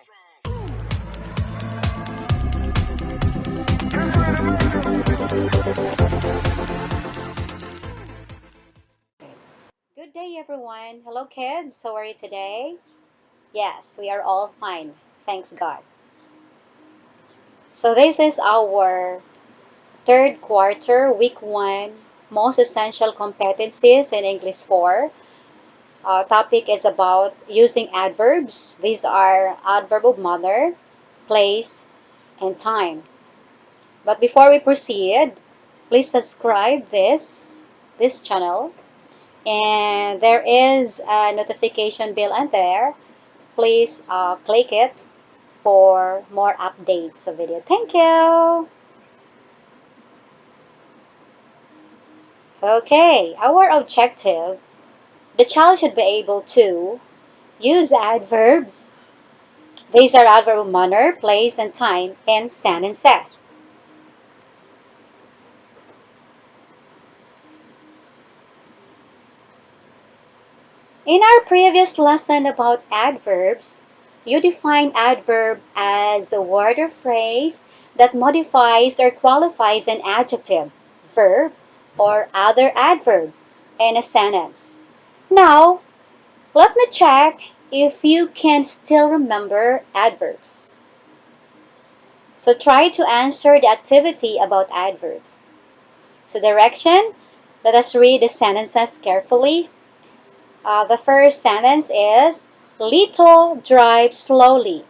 Good day, everyone. Hello, kids. How are you today? Yes, we are all fine. Thanks God. So, this is our third quarter, week one, most essential competencies in English 4. Topic is about using adverbs. These are adverb of manner, place, and time. But before we proceed, please subscribe this channel, and there is a notification bell on there. Please click it for more updates of video. Thank you. Okay, our objective, the child should be able to use adverbs. These are adverb of manner, place, and time in sentences. In our previous lesson about adverbs, you defined adverb as a word or phrase that modifies or qualifies an adjective, verb, or other adverb in a sentence. Now, let me check if you can still remember adverbs. So try to answer the activity about adverbs. So direction, let us read the sentences carefully. The first sentence is, Lito drives slowly.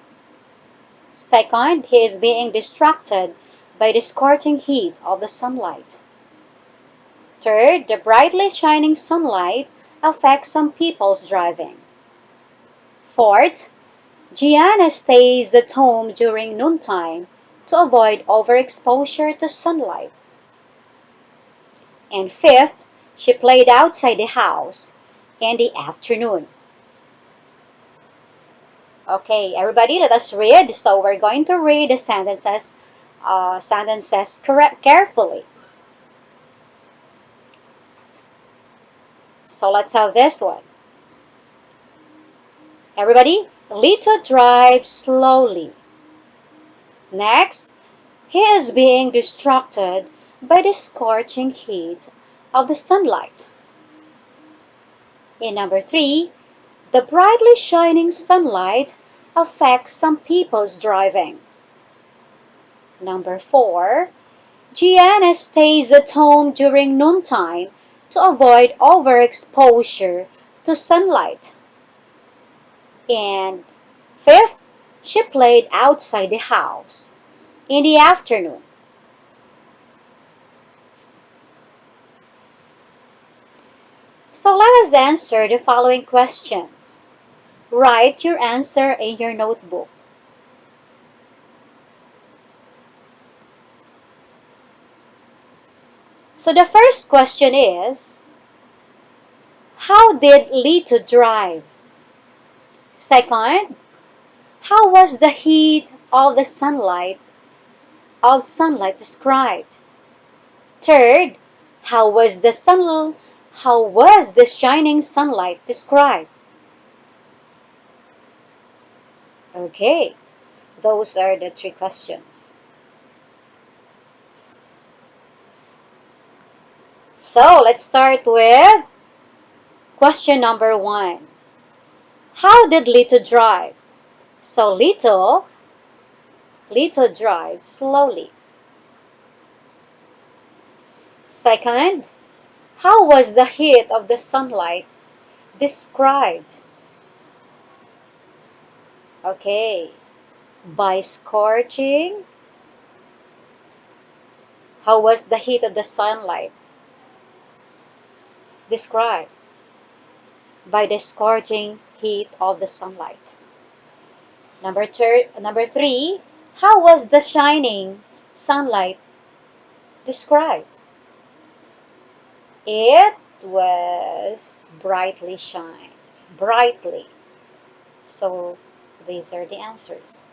Second, he is being distracted by the scorching heat of the sunlight. Third, the brightly shining sunlight affects some people's driving. Fourth, Gianna stays at home during noontime to avoid overexposure to sunlight. And fifth, she played outside the house in the afternoon. Okay, everybody, let us read. So we're going to read the sentences carefully. So let's have this one. Everybody, Lito drives slowly. Next, he is being distracted by the scorching heat of the sunlight. In number 3, the brightly shining sunlight affects some people's driving. Number 4, Gianna stays at home during noontime to avoid overexposure to sunlight. And fifth, she played outside the house in the afternoon. So let us answer the following questions. Write your answer in your notebook. So the first question is, how did Lito drive? Second, how was the heat of the sunlight described? Third, how was the shining sunlight described? Okay, those are the 3 questions. So let's start with question number 1. How did Lito drive? So Lito drives slowly. Second, how was the heat of the sunlight described? Okay, by scorching. How was the heat of the sunlight described? By the scorching heat of the sunlight. Number 3, how was the shining sunlight described? It was brightly shine. Brightly. So these are the answers.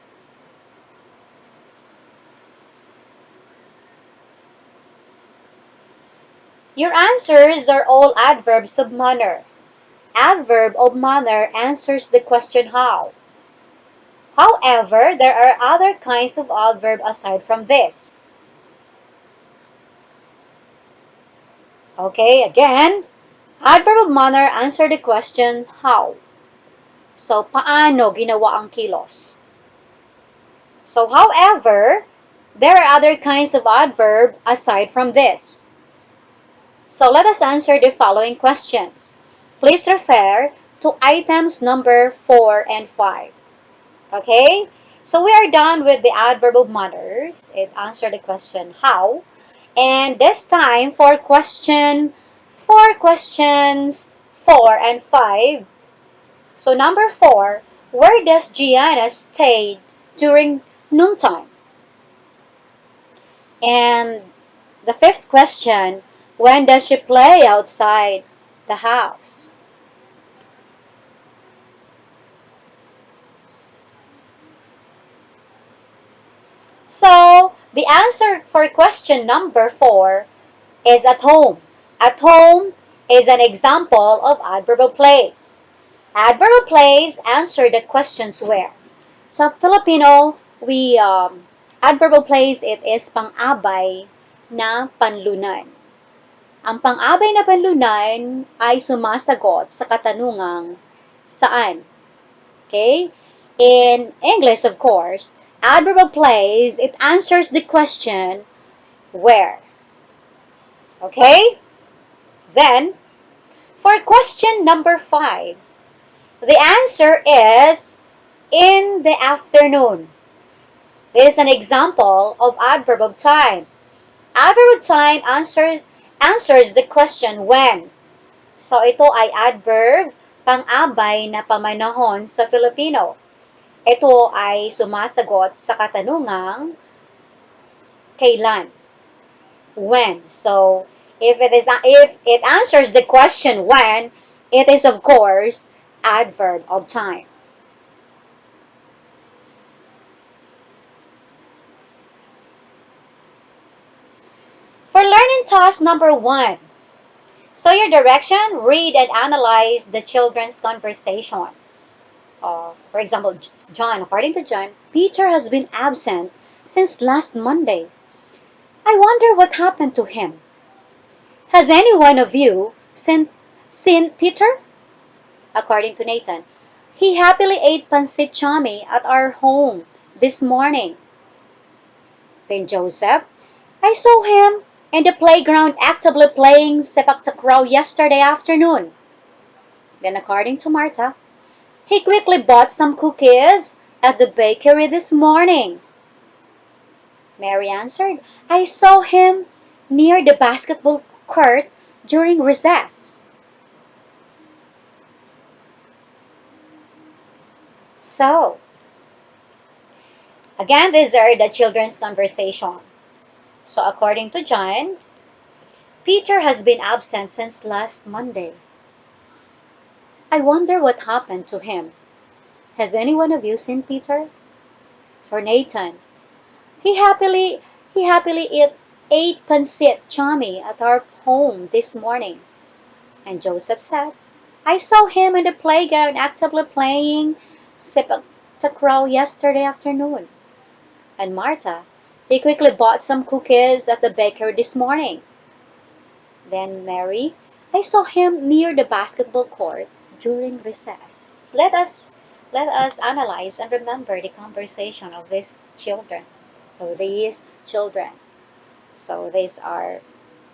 Your answers are all adverbs of manner. Adverb of manner answers the question how. How However, there are other kinds of adverb aside from this. Okay, again, adverb of manner answer the question, how? So, paano ginawa ang kilos? So, however, there are other kinds of adverb aside from this. So, let us answer the following questions. Please refer to items number 4 and 5. Okay? So, we are done with the adverb of manners. It answered the question, how? And this time, for questions 4 and 5. So, number 4, where does Gianna stay during noontime? And the fifth question, when does she play outside the house? So, the answer for question number 4 is at home. At home is an example of adverb of place. Adverb of place answer the questions where. Sa Filipino, adverb of place, it is pang-abay na panlunan. Ang pang-abay na panlunan ay sumasagot sa katanungang saan. Okay? In English, of course, adverb of place, it answers the question where. Okay? Then, for question number 5, the answer is in the afternoon. This is an example of adverb of time. Adverb of time answers the question when. So ito ay adverb pang-abay na pamanahon sa Filipino. Ito ay sumasagot sa katanungang kailan. When. So if it answers the question when, it is of course adverb of time. For learning task number 1, so your direction, read and analyze the children's conversation. For example, John, according to John, Peter has been absent since last Monday. I wonder what happened to him. Has any one of you seen Peter? According to Nathan, he happily ate pancit chami at our home this morning. Then Joseph, I saw him in the playground actively playing sepak takraw yesterday afternoon. Then according to Martha, he quickly bought some cookies at the bakery this morning. Mary answered, I saw him near the basketball court during recess. So, again, these are the children's conversation. So, according to John, Peter has been absent since last Monday. I wonder what happened to him. Has any one of you seen Peter? For Nathan, he happily ate pancit chami at our home this morning. And Joseph said, I saw him in the playground actively playing sepak takraw yesterday afternoon. And Martha, he quickly bought some cookies at the bakery this morning. Then Mary, I saw him near the basketball court during recess. Let us analyze and remember the conversation of these children. So these are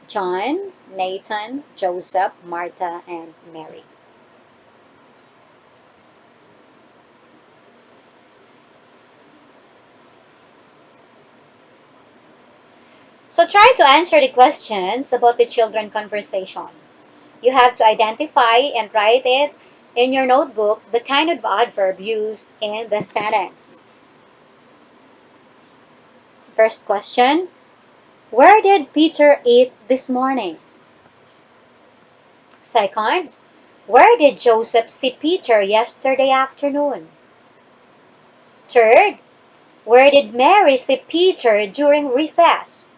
John, Nathan, Joseph, Martha, and Mary. So try to answer the questions about the children conversation. You have to identify and write it in your notebook the kind of adverb used in the sentence. First question, where did Peter eat this morning? Second, where did Joseph see Peter yesterday afternoon? Third, where did Mary see Peter during recess?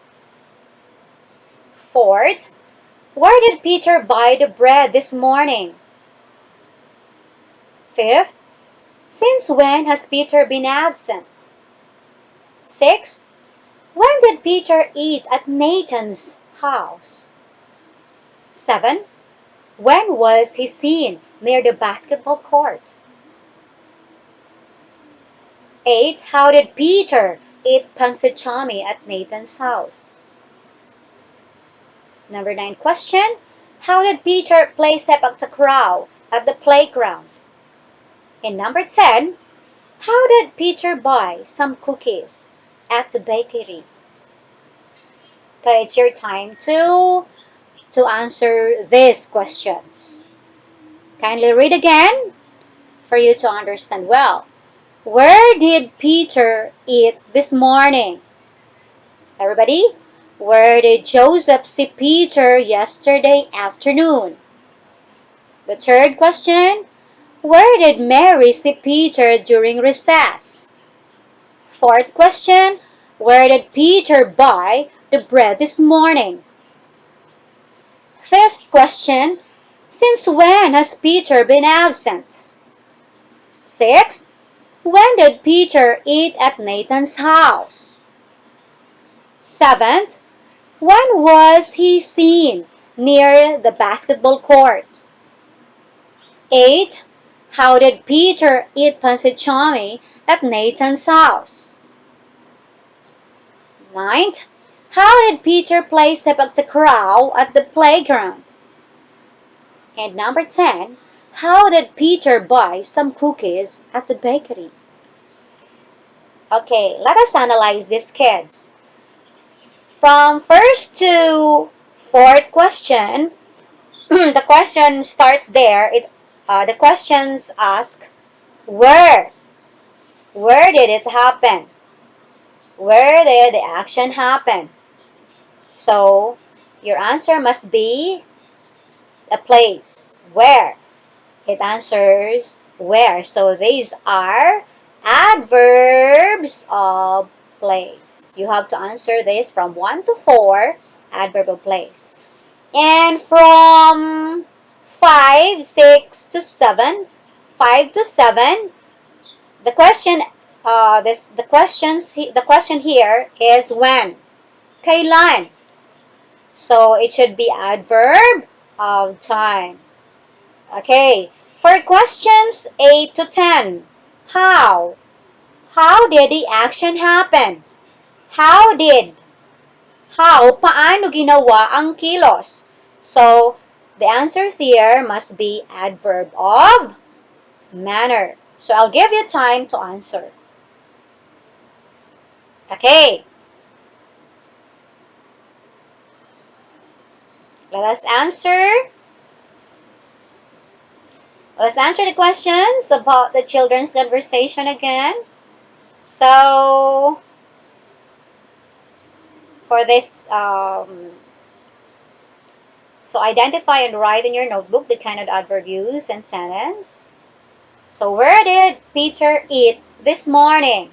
Fourth, where did Peter buy the bread this morning? Fifth, Since when has Peter been absent? 6. When did Peter eat at Nathan's house? 7. When was he seen near the basketball court? 8. How did Peter eat pansechami at Nathan's house? Number 9 question. How did Peter play sepak takraw at the playground? And number 10. How did Peter buy some cookies at the bakery? Okay, it's your time to answer these questions. Kindly read again for you to understand well. Where did Peter eat this morning? Everybody? Where did Joseph see Peter yesterday afternoon? The third question. Where did Mary see Peter during recess? Fourth question. Where did Peter buy the bread this morning? Fifth question. Since when has Peter been absent? Sixth. When did Peter eat at Nathan's house? Seventh. When was he seen near the basketball court? 8. How did Peter eat pansechami at Nathan's house? 9. How did Peter play sepak takraw at the playground? And number 10. How did Peter buy some cookies at the bakery? Okay, let us analyze these kids. From first to fourth question, the question starts there. The questions ask, where? Where did it happen? Where did the action happen? So, your answer must be a place. Where? It answers where. So, these are adverbs of place. You have to answer this from 1 to 4, adverb of place. And from 5, 6 to 7, 5 to 7, the question the question here is when. Kailan. So it should be adverb of time. Okay. For questions 8 to 10, how? How did the action happen? How did? How? Paano ginawa ang kilos? So, the answers here must be adverb of manner. So, I'll give you time to answer. Okay. Let us answer. Let's answer the questions about the children's conversation again. So, for this, so identify and write in your notebook the kind of adverb used and sentence. So, where did Peter eat this morning?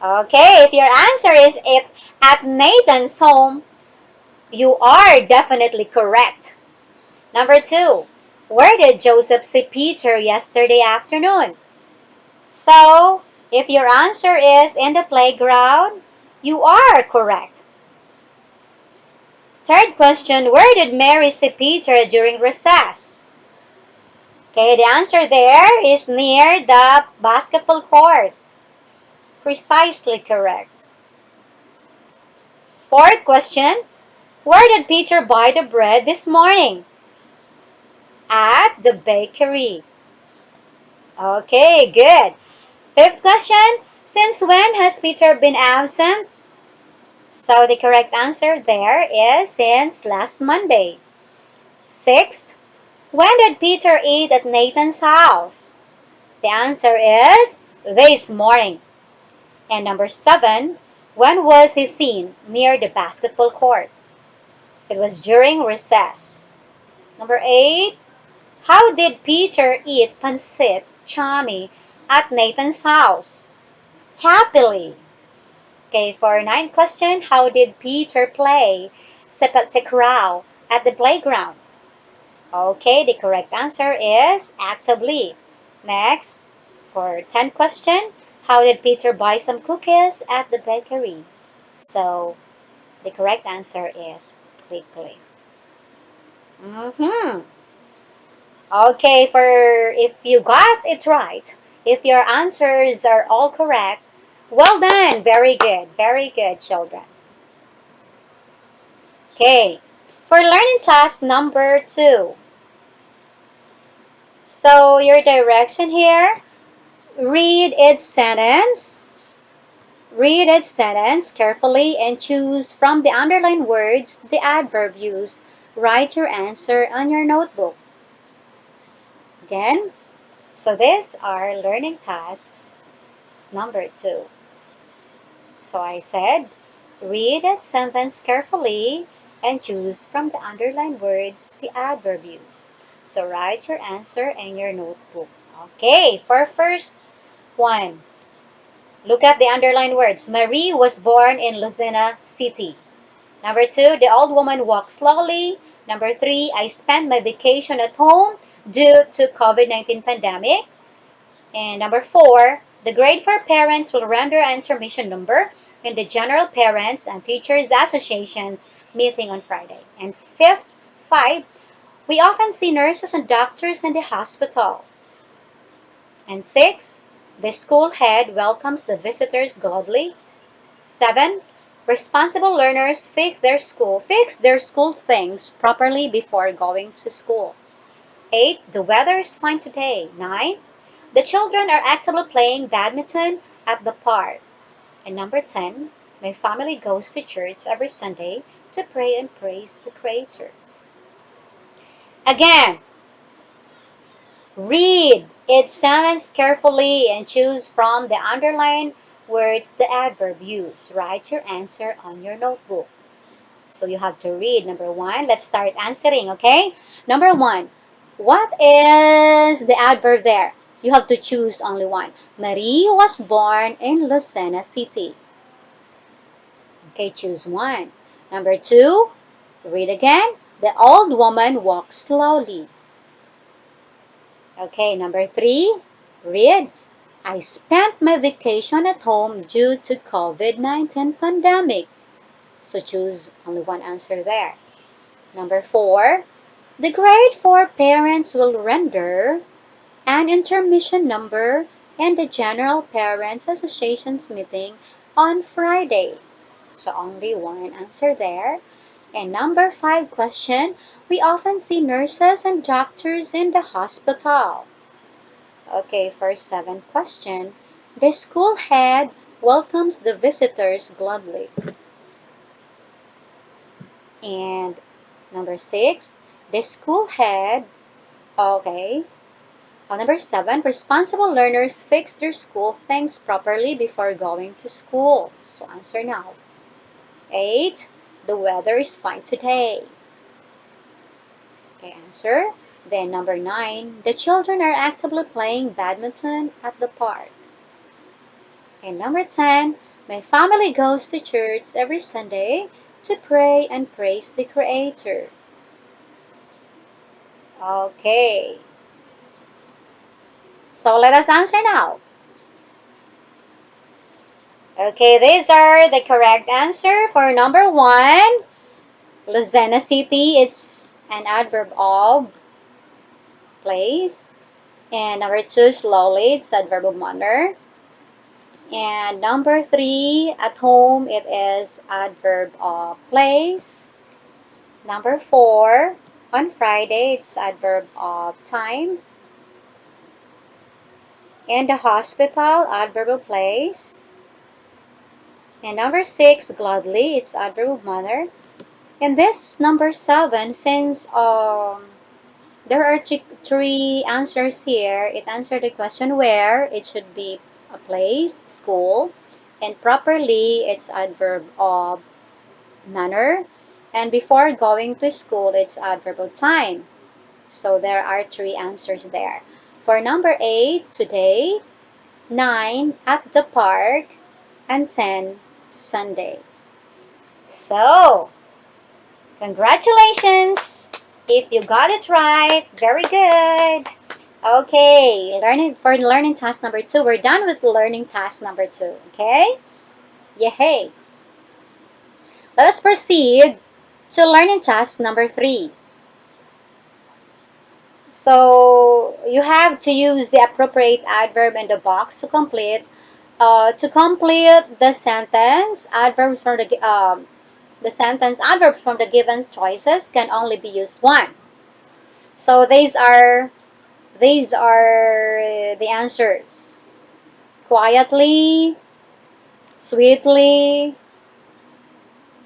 Okay, if your answer is it at Nathan's home, you are definitely correct. Number 2, where did Joseph see Peter yesterday afternoon? So, if your answer is in the playground, you are correct. Third question, where did Mary see Peter during recess? Okay, the answer there is near the basketball court. Precisely correct. Fourth question, where did Peter buy the bread this morning? At the bakery. Okay, good. Fifth question, since when has Peter been absent? So the correct answer there is since last Monday. Sixth, when did Peter eat at Nathan's house? The answer is this morning. And number 7, when was he seen near the basketball court? It was during recess. Number 8, how did Peter eat pancit chami at Nathan's house? Happily. Okay, for 9th question, how did Peter play sepak takraw at the playground? Okay, the correct answer is actively. Next, For 10 question, how did Peter buy some cookies at the bakery? So the correct answer is quickly. Mm-hmm. Okay, for if you got it right, if your answers are all correct, well done. Very good, children. Okay, for learning task number 2. So your direction here, read its sentence. Read its sentence carefully and choose from the underlined words the adverb used. Write your answer on your notebook. Again, so these are learning task number 2. So I said, read that sentence carefully and choose from the underlined words the adverb use. So write your answer in your notebook. Okay, for first one, look at the underlined words. Marie was born in Lucena City. Number 2, the old woman walked slowly. Number 3, I spent my vacation at home due to COVID-19 pandemic. And number 4, the grade 4 parents will render an intermission number in the General Parents and Teachers Associations meeting on Friday. And 5, we often see nurses and doctors in the hospital. And 6, the school head welcomes the visitors gladly. 7, responsible learners fix their school things properly before going to school. 8, the weather is fine today. 9, the children are actively playing badminton at the park. And number 10, my family goes to church every Sunday to pray and praise the Creator. Again, read its sentence carefully and choose from the underlined words the adverb use. Write your answer on your notebook. So you have to read. Number 1, let's start answering, okay? Number 1, what is the adverb there? You have to choose only one. Marie was born in Lucena City. Okay, choose one. Number 2, read again. The old woman walked slowly. Okay, number 3, read. I spent my vacation at home due to COVID-19 pandemic. So choose only one answer there. Number 4, the grade 4 parents will render an intermission number in the General Parents Association's meeting on Friday. So only one answer there. And number 5 question, we often see nurses and doctors in the hospital. Okay, for 7 question, the school head welcomes the visitors gladly. And number 6, the school head, okay. Number 7, responsible learners fix their school things properly before going to school. So answer now. 8, the weather is fine today. Okay, answer. Then number 9, the children are actively playing badminton at the park. And number 10, my family goes to church every Sunday to pray and praise the Creator. Okay. So let us answer now. Okay, these are the correct answer for number 1. Lucena City, it's an adverb of place. And number 2, slowly, it's adverb of manner. And number 3, at home, it is adverb of place. Number 4, on Friday, it's adverb of time. In the hospital, adverb of place. And number 6, gladly, it's adverb of manner. And this number 7, since there are three answers here, it answered the question where, it should be a place, school, and properly, it's adverb of manner. And before going to school, it's adverb of time. So there are 3 answers there. For number 8, today, 9, at the park, and 10, Sunday. So, congratulations! If you got it right, very good. Okay, learning task number 2. We're done with learning task number 2. Okay? Yay! Let us proceed to learning task number 3. So you have to use the appropriate adverb in the box to complete the sentence. Adverbs from the given choices can only be used once. So these are the answers. Quietly, sweetly,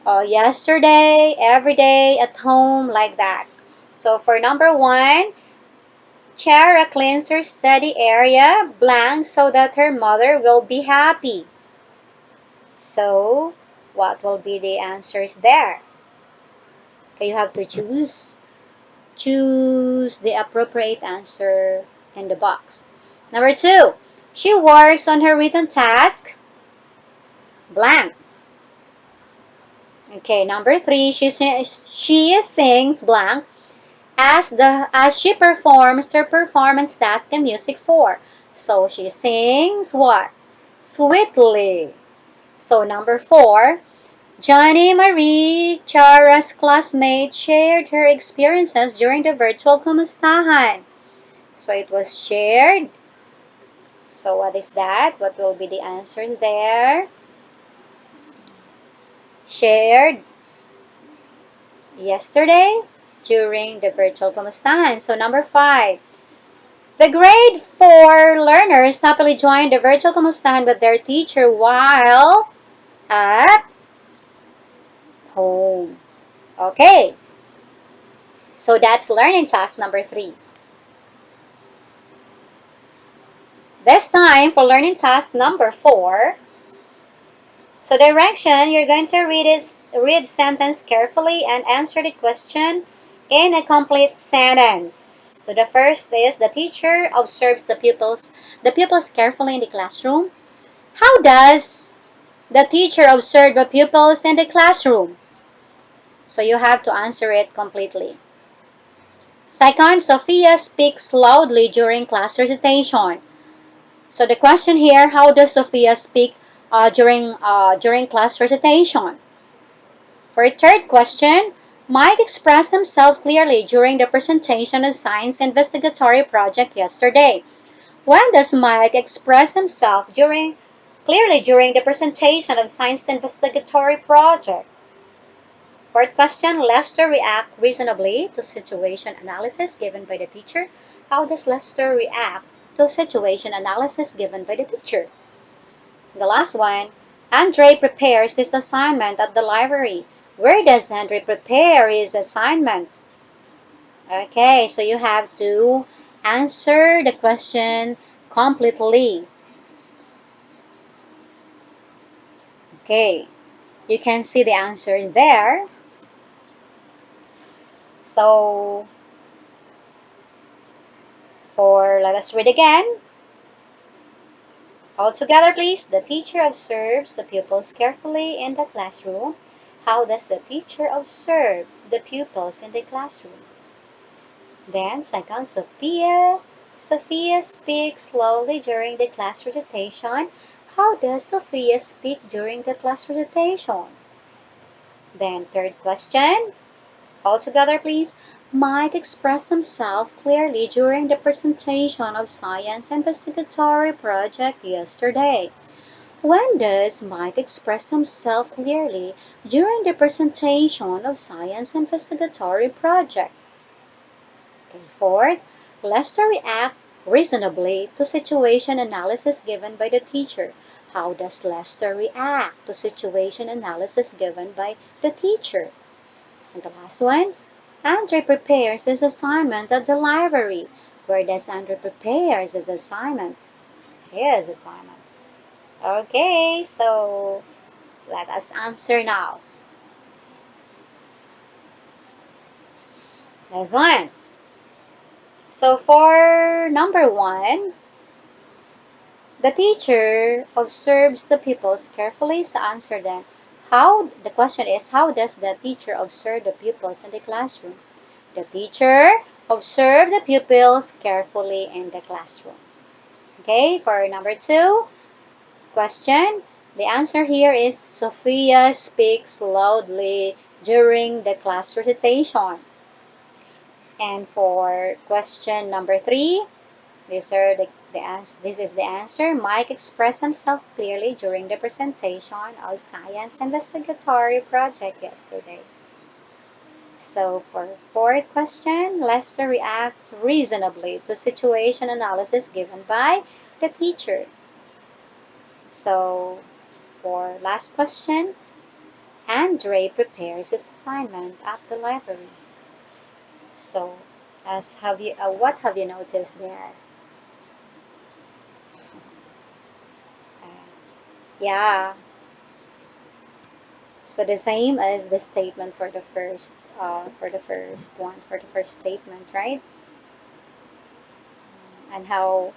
yesterday, every day, at home, like that. So for number 1, Chara cleans her study area blank so that her mother will be happy. So what will be the answers there? Okay, you have to choose the appropriate answer in the box. Number 2, she works on her written task blank. Okay, number 3, she sings blank as she performs her performance task in music 4. So she sings what? Sweetly. So number 4, Johnny Marie, Chara's classmate, shared her experiences during the virtual kumustahan. So it was shared. So what is that? What will be the answers there? Shared yesterday during the virtual kumustahan. So number 5, the grade 4 learners happily joined the virtual kumustahan with their teacher while at home. Okay, so that's learning task number 3. This time for learning task number 4. So direction, you're going to read sentence carefully and answer the question in a complete sentence. So the first is the teacher observes the pupils carefully in the classroom. How does the teacher observe the pupils in the classroom? So you have to answer it completely. Second, Sophia speaks loudly during class recitation. So the question here, how does Sophia speak during class recitation? For third question, Mike expressed himself clearly during the presentation of science investigatory project yesterday. When does Mike express himself clearly during the presentation of science investigatory project? Fourth question, Lester react reasonably to situation analysis given by the teacher. How does Lester react to situation analysis given by the teacher? The last one, Andre prepares his assignment at the library. Where does Andre prepare his assignment? Okay, so you have to answer the question completely. Okay, you can see the answers there. So, let us read again. All together, please. The teacher observes the pupils carefully in the classroom. How does the teacher observe the pupils in the classroom? Then, second, Sophia speaks slowly during the class recitation. How does Sophia speak during the class recitation? Then, third question. All together, please. Mike expressed himself clearly during the presentation of science investigatory project yesterday. When does Mike express himself clearly during the presentation of science investigatory project? Okay, fourth, Lester react reasonably to situation analysis given by the teacher. How does Lester react to situation analysis given by the teacher? And the last one, Andre prepares his assignment at the library. Where does Andre prepare his assignment? His assignment. Okay, so let us answer now. Next one. So for number 1, the teacher observes the pupils carefully. So answer then. The question is, how does the teacher observe the pupils in the classroom? The teacher Observe the pupils carefully in the classroom. Okay, for number 2 question, the answer here is Sophia speaks loudly during the class recitation. And for question number 3, this is the answer. Mike expressed himself clearly during the presentation of science investigatory project yesterday. So for fourth question, Lester reacts reasonably to situation analysis given by the teacher. So for last question, Andre prepares his assignment at the library. So what have you noticed there? Yeah. So the same as the statement for the first statement, right? And how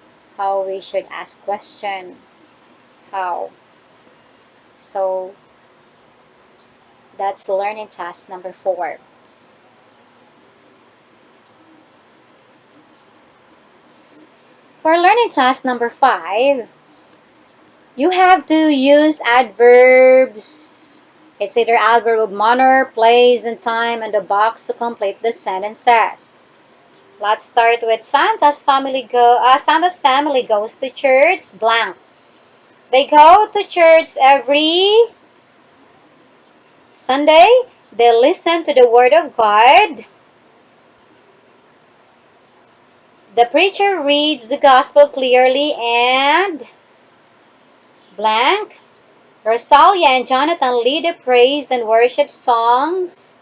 we should ask question, how. So that's learning task number 4. For learning task number 5, you have to use adverbs. It's either adverb of manner, place, and time in the box to complete the sentences. Let's start with Santa's family goes to church blank. They go to church every Sunday. They listen to the word of God. The preacher reads the gospel clearly and blank. Rosalia and Jonathan lead the praise and worship songs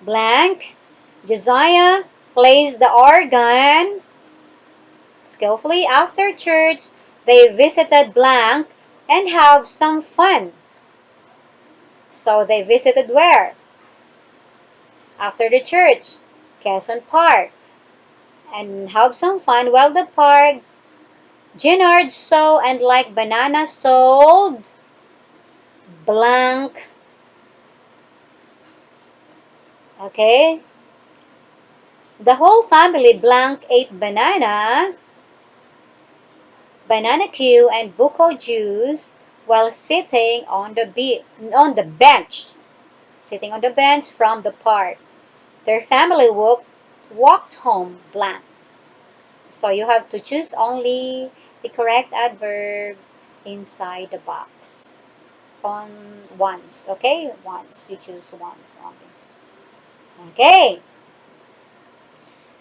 blank. Josiah plays the organ skillfully. After church, they visited blank and have some fun. So they visited where? After the church, Quezon Park. And have some fun while the park. Gennard saw and like banana sold blank. Okay? The whole family blank ate banana Q and buko juice while sitting on the bench. Sitting on the bench from the park. Their family walked home blank. So you have to choose only the correct adverbs inside the box. On once, okay? Once. You choose once only. Okay.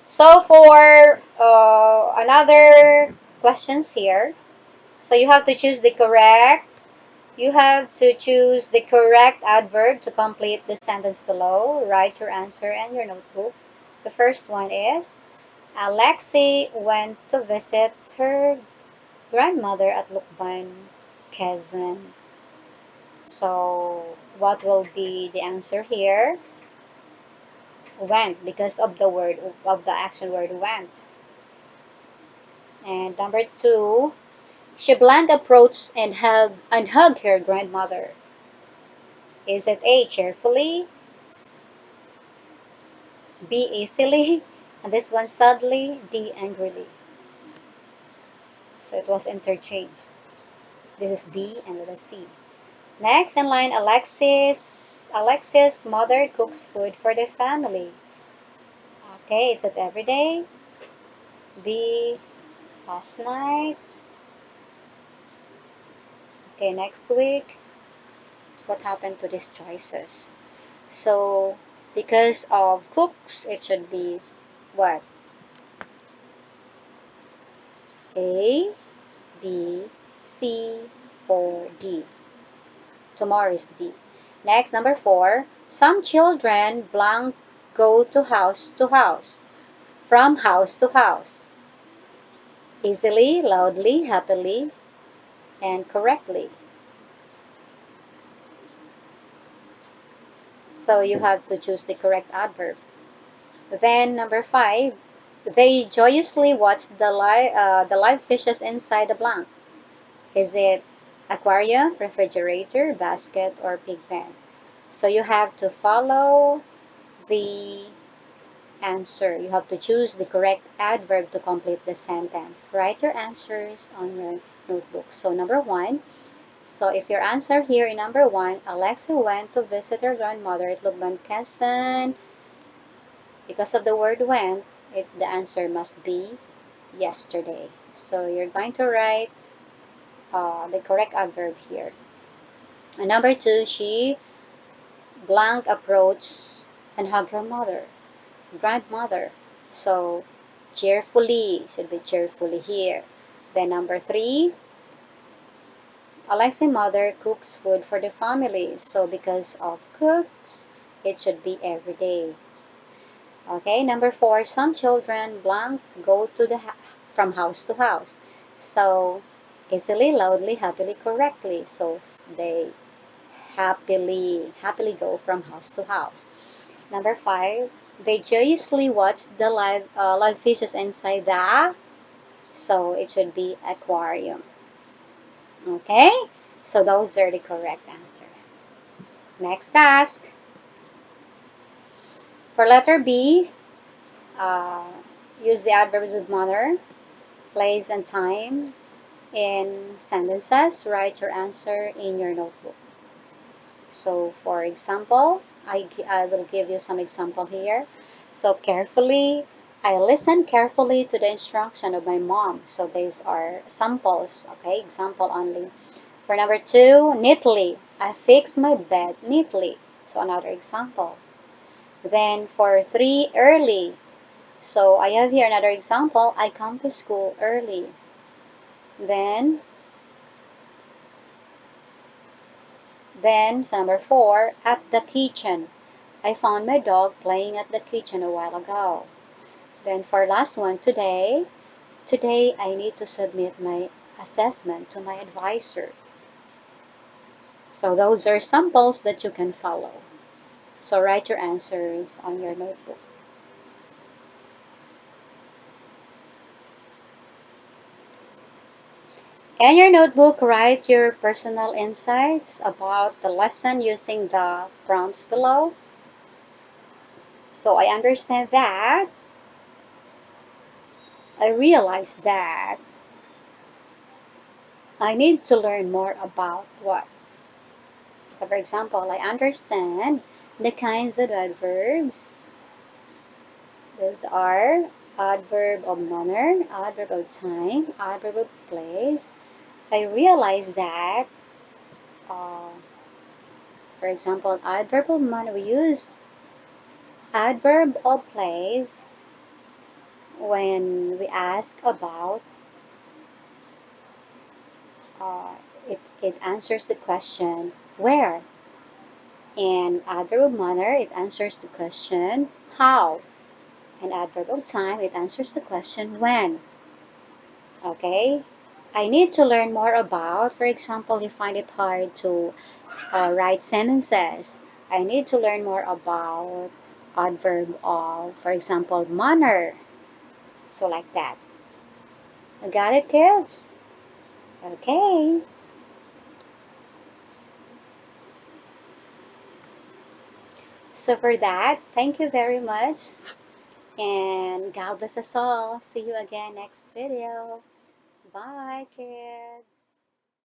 So for another questions here. So you have to choose the correct adverb to complete the sentence below. Write your answer in your notebook. The first one is Alexi went to visit her grandmother at Lukban, Quezon. So what will be the answer here? Went, because of the action word went. And number 2, she bland approached and hugged her grandmother. Is it A, cheerfully, B, easily, and this one sadly, D, angrily? So it was interchanged. This is B and this is C. Next in line, Alexis' mother cooks food for the family. Okay, is it every day? B, last night. Okay, next week. What happened to these choices? So, because of cooks, it should be what? A, B, C, or D. Tomorrow is D. Next, number 4. Some children blank go to house, from house to house. Easily, loudly, happily, and correctly. So you have to choose the correct adverb. Then number 5, they joyously watch the live fishes inside the blank. Is it aquarium, refrigerator, basket, or pig pen? So you have to follow the answer. You have to choose the correct adverb to complete the sentence. Write your answers on your notebook. So number 1. So if your answer here in number 1, Alexa went to visit her grandmother at Lubban, Quezon. Because of the word went, the answer must be yesterday. So you're going to write the correct adverb here. And number 2, she blank approached and hugged her grandmother. So cheerfully should be cheerfully here. Then number 3, Alexa's mother cooks food for the family. So because of cooks, it should be every day. Okay, number 4, some children blank go to from house to house. So easily, loudly, happily, correctly. So they happily go from house to house. Number 5, they joyously watch the live fishes inside so it should be aquarium. Okay, so those are the correct answer. Next task. For letter B, uh, use the adverbs of manner, place, and time in sentences. Write your answer in your notebook. So for example, I will give you some example here. So carefully, I listen carefully to the instruction of my mom. So these are samples, okay, example only. For number 2, neatly, I fix my bed neatly. So another example. Then for 3, early. So I have here another example. I come to school early. Then so number 4, at the kitchen. I found my dog playing at the kitchen a while ago. Then for last one, today I need to submit my assessment to my advisor. So those are samples that you can follow. So write your answers on your notebook. In your notebook, write your personal insights about the lesson using the prompts below. So I understand that. I realize that I need to learn more about what. So for example, I understand the kinds of adverbs. Those are adverb of manner, adverb of time, adverb of place. I realize that, uh, for example, adverb of manner, we use adverb of place when we ask about, uh, it answers the question where. And adverb of manner, it answers the question how. And adverb of time, it answers the question when. Okay? I need to learn more about, for example, you find it hard to write sentences. I need to learn more about adverb of, for example, manner. So like that. You got it, kids? Okay. So for that, thank you very much. And God bless us all. See you again next video. Bye, kids.